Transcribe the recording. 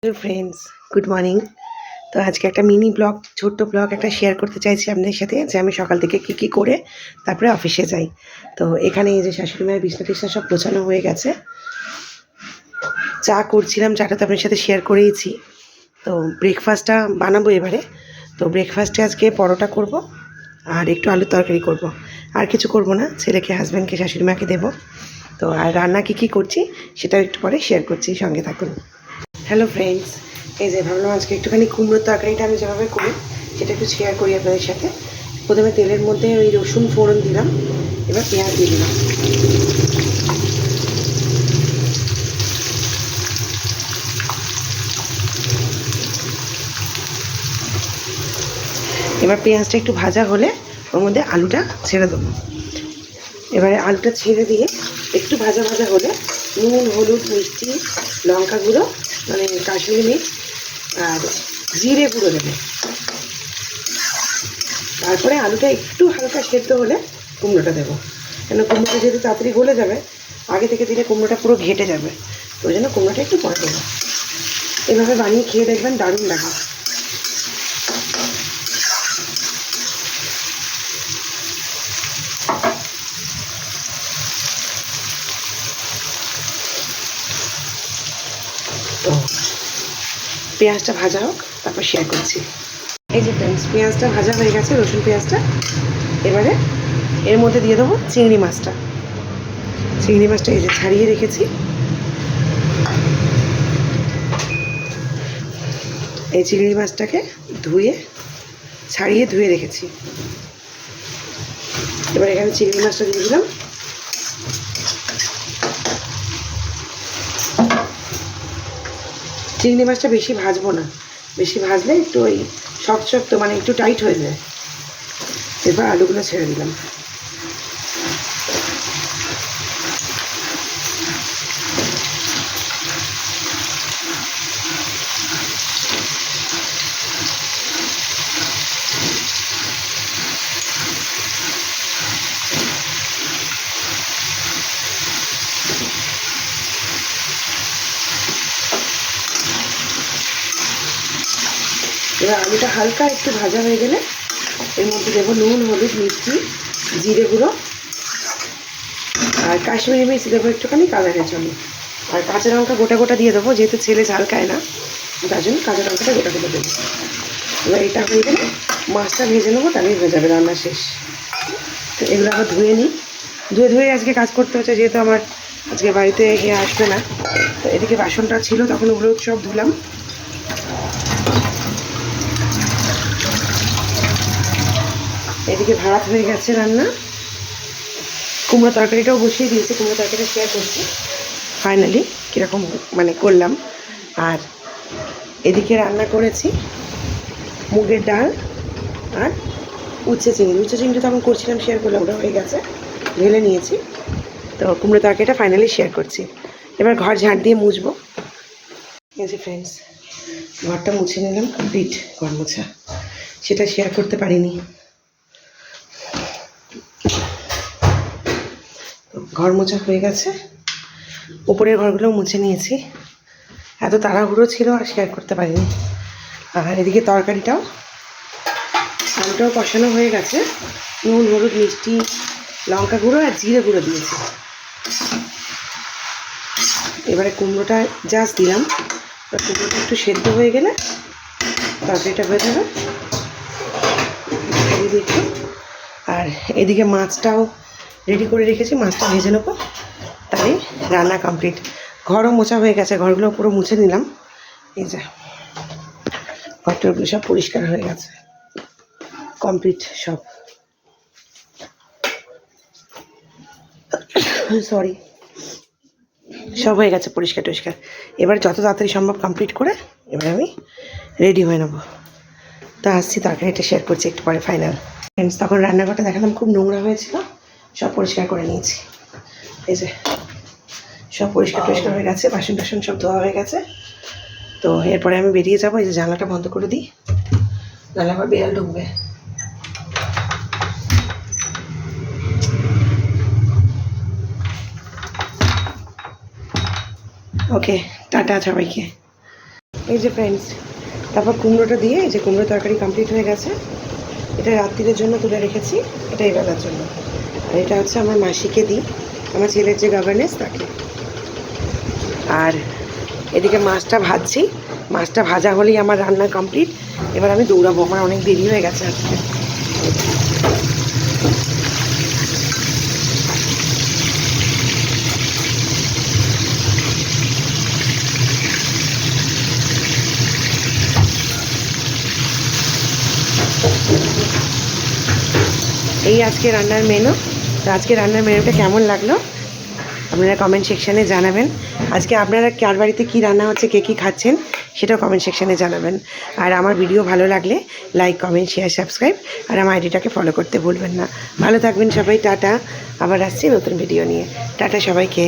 Hello friends, good morning. তো আজকে একটা মিনি ব্লগ, ছোট্ট ব্লগ একটা শেয়ার করতে চাইছি আপনাদের সাথে, যে আমি সকাল থেকে কী করে তারপরে অফিসে যাই। তো এখানে এই যে শাশুড়ি মায়ের বিছনা টিছনা সব গোছানো হয়ে গেছে। চা করছিলাম, চাটা তো আপনার সাথে শেয়ার করেইছি। তো ব্রেকফাস্টটা বানাবো এবারে। তো ব্রেকফাস্টে আজকে পরোটা করব আর একটু আলুর তরকারি করব, আর কিছু করব না। ছেলেকে, হাজব্যান্ডকে, শাশুড়ি মাকে দেবো। তো আর রান্না কী করছি সেটাও একটু পরে শেয়ার করছি, সঙ্গে থাকুন। হ্যালো ফ্রেন্ডস, এই যে ভাবলাম আজকে একটুখানি কুমড়োর তরকারিটা আমি যেভাবে করি সেটা একটু শেয়ার করি আপনাদের সাথে। প্রথমে তেলের মধ্যে ওই রসুন ফোড়ন দিলাম, এবার পেঁয়াজ দিয়ে দিলাম। এবার পেঁয়াজটা একটু ভাজা হলে ওর মধ্যে আলুটা ছেড়ে দেবো। এবারে আলুটা ছেড়ে দিয়ে একটু ভাজা ভাজা হলে নুন, হলুদ, মিষ্টি, লঙ্কা গুঁড়ো মানে কাশ্মীরি মির্চ আর জিরে গুঁড়ো দেবে। তারপরে আলুটা একটু হালকা সেদ্ধ হলে কুমড়োটা দেবো, কেন কুমড়োটা যেহেতু তাড়াতাড়ি গলে যাবে, আগে থেকে দিলে কুমড়োটা পুরো ঘেটে যাবে। তো ওই জন্য কুমড়োটা একটু পরে দেবো। এভাবে বানিয়ে খেয়ে দেখবেন, দারুণ লাগে। তো পেঁয়াজটা ভাজা হোক, তারপর শেয়ার করছি। এই যে ফ্রেন্ডস, পেঁয়াজটা ভাজা হয়ে গেছে, রসুন পেঁয়াজটা। এবারে এর মধ্যে দিয়ে দেবো চিংড়ি মাছটা। চিংড়ি মাছটা এই যে ছাড়িয়ে রেখেছি। এই চিংড়ি মাছটাকে ছাড়িয়ে ধুয়ে রেখেছি। এবার এখানে চিংড়ি মাছটা দিয়ে দিলাম। চিংড়ি মাছটা বেশি ভাজবো না, বেশি ভাজলে একটু ওই শক্ত মানে একটু টাইট হয়ে যায়। এবার আলুগুলো ছেড়ে দিলাম। এবার আলুটা হালকা একটু ভাজা হয়ে গেলে এর মধ্যে দেবো নুন, হলুদ, মিষ্টি, জিরে গুঁড়ো আর কাশ্মীরি মির্চ দেবো একটুখানি কালারের জন্য। আর কাঁচা লঙ্কা গোটা গোটা দিয়ে দেবো, যেহেতু ছেলে ঝাল খায় না, তার জন্য কাঁচা লঙ্কাটা গোটা গোটা দেবো। এবার এটা হয়ে গেলে মাছটা ভেজে নেবো, তাহলেই হয়ে যাবে রান্না শেষ। তো এগুলো আবার ধুয়ে নিই। ধুয়ে আজকে কাজ করতে হচ্ছে, যেহেতু আমার আজকে বাড়িতে আসবে না। তো এদিকে বাসনটা ছিল, তখন ওগুলো সব ধুলাম। এদিকে ভাত হয়ে গেছে রান্না। কুমড়ো তরকারিটাও বসিয়ে দিয়েছি, কুমড়ো তরকারিটা শেয়ার করছি ফাইনালি কীরকম মানে করলাম। আর এদিকে রান্না করেছি মুগের ডাল আর উচ্ছে চিংড়ি তো আমি করছিলাম, শেয়ার করলাম, ওটা হয়ে গেছে, ঢেলে নিয়েছি। তো কুমড়ো তরকারিটা ফাইনালি শেয়ার করছি। এবার ঘর ঝাঁট দিয়ে মুছবো। এই যে ফ্রেন্ডস, ঘরটা মুছে নিলাম, কমপ্লিট ঘর মোছা। সেটা শেয়ার করতে পারিনি। ঘর মোছা হয়ে গেছে, উপরের ঘরগুলোও মুছে নিয়েছি। এত তাড়াহুড়ো ছিল আর শেয়ার করতে পারিনি। আর এদিকে তরকারিটাও, আলুটাও কষানো হয়ে গেছে। নুন, হলুদ, মিষ্টি, লঙ্কা গুঁড়ো আর জিরে গুঁড়ো দিয়েছি। এবারে কুমড়োটা জাস্ট দিলাম। কুমড়োটা একটু সেদ্ধ হয়ে গেলে তরকারিটা হয়ে যাবে। একটু আর এদিকে মাছটাও রেডি করে রেখেছি, মাছটা ভেজে নেবো, তাই রান্না কমপ্লিট। ঘরও মোছা হয়ে গেছে, ঘরগুলো পুরো মুছে নিলাম। এই যে ঘরটাগুলো সব পরিষ্কার হয়ে গেছে, কমপ্লিট সব। সরি, সব হয়ে গেছে পরিষ্কার টরিষ্কার। এবার যত তাড়াতাড়ি সম্ভব কমপ্লিট করে এবার আমি রেডি হয়ে নেবো। তো আসছি, তরকারিটা শেয়ার করছি একটু পরে ফাইনাল। ফ্রেন্ডস, তখন রান্নাঘরটা দেখালাম, খুব নোংরা হয়েছিল, সব পরিষ্কার করে নিয়েছি। এই যে সব পরিষ্কার টরিষ্কার হয়ে গেছে, বাসন টাসন সব ধোয়া হয়ে গেছে। তো এরপরে আমি বেরিয়ে যাবো। এই যে জানলাটা বন্ধ করে দিই, নাহলে আবার বিড়াল ঢুকবে। ওকে, টাটা সবাইকে। এই যে ফ্রেন্ডস, তারপর কুমড়োটা দিয়ে এই যে কুমড়ো তরকারি কমপ্লিট হয়ে গেছে। এটা রাত্রির জন্য তুলে রেখেছি, এটা এই বেলার জন্য। আর এটা হচ্ছে আমার মাসিকে দিই, আমার ছেলের যে গভর্নেন্স তাকে। আর এদিকে মাছটা ভাজছি, মাছটা ভাজা হলেই আমার রান্না কমপ্লিট। এবার আমি দৌড়াবো, আমার অনেক দেরি হয়ে গেছে আজকে। এই আজকে রান্নার মেনু। তো আজকে রান্নার মেনুটা কেমন লাগলো আপনারা কমেন্ট সেকশানে জানাবেন। আজকে আপনারা কার বাড়িতে কী রান্না হচ্ছে, কে কী খাচ্ছেন সেটাও কমেন্ট সেকশানে জানাবেন। আর আমার ভিডিও ভালো লাগলে লাইক, কমেন্ট, শেয়ার, সাবস্ক্রাইব আর আমার আইডিটাকে ফলো করতে ভুলবেন না। ভালো থাকবেন সবাই, টাটা। আবার আসছি নতুন ভিডিও নিয়ে। টাটা সবাইকে।